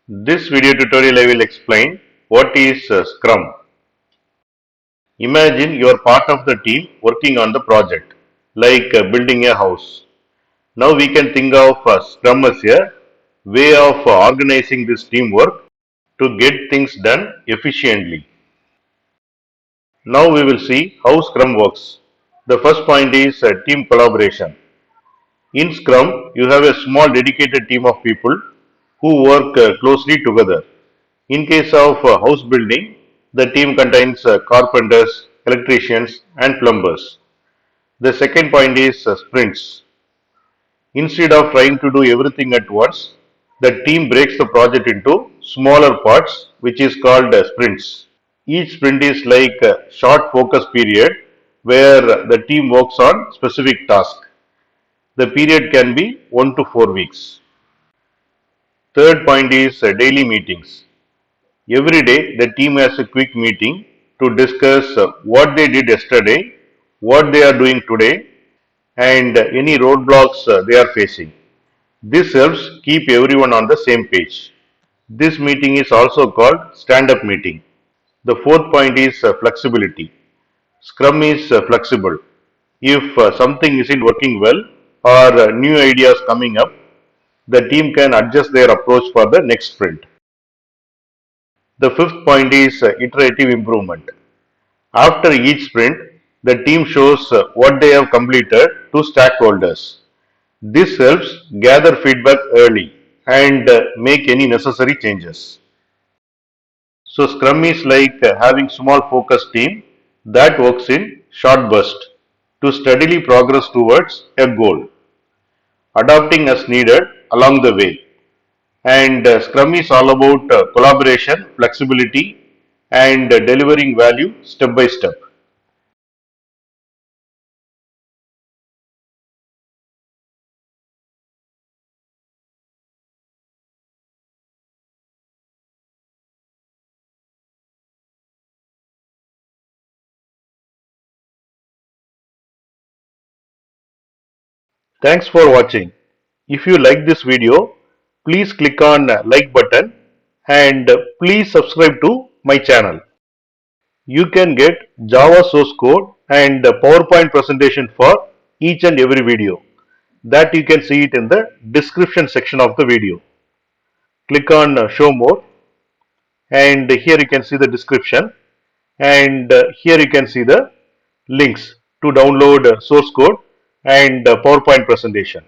This video tutorial I will explain what is Scrum. Imagine you are part of the team working on the project, like building a house. Now we can think of Scrum as a way of organizing this teamwork to get things done efficiently. Now we will see how Scrum works. The first point is team collaboration. In Scrum, you have a small dedicated team of people who work closely together. In case of house building, the team contains carpenters, electricians, and plumbers. The second point is sprints. Instead of trying to do everything at once, the team breaks the project into smaller parts, which is called sprints. Each sprint is like a short focus period where the team works on specific task. The period can be 1 to 4 weeks. Third point is daily meetings. Every day, the team has a quick meeting to discuss what they did yesterday, what they are doing today, and any roadblocks they are facing. This helps keep everyone on the same page. This meeting is also called stand up meeting. The fourth point is flexibility. Scrum is flexible. If something isn't working well or new ideas coming up, the team can adjust their approach for the next sprint. The fifth point is iterative improvement. After each sprint, the team shows what they have completed to stakeholders. This helps gather feedback early and make any necessary changes. So Scrum is like having small focus team that works in short bursts to steadily progress towards a goal, adapting as needed along the way. And Scrum is all about collaboration, flexibility, and delivering value step by step. Thanks for watching. If you like this video, please click on like button and please subscribe to my channel. You can get Java source code and PowerPoint presentation for each and every video. That you can see it in the description section of the video. Click on show more and here you can see the description and here you can see the links to download source code and PowerPoint presentation.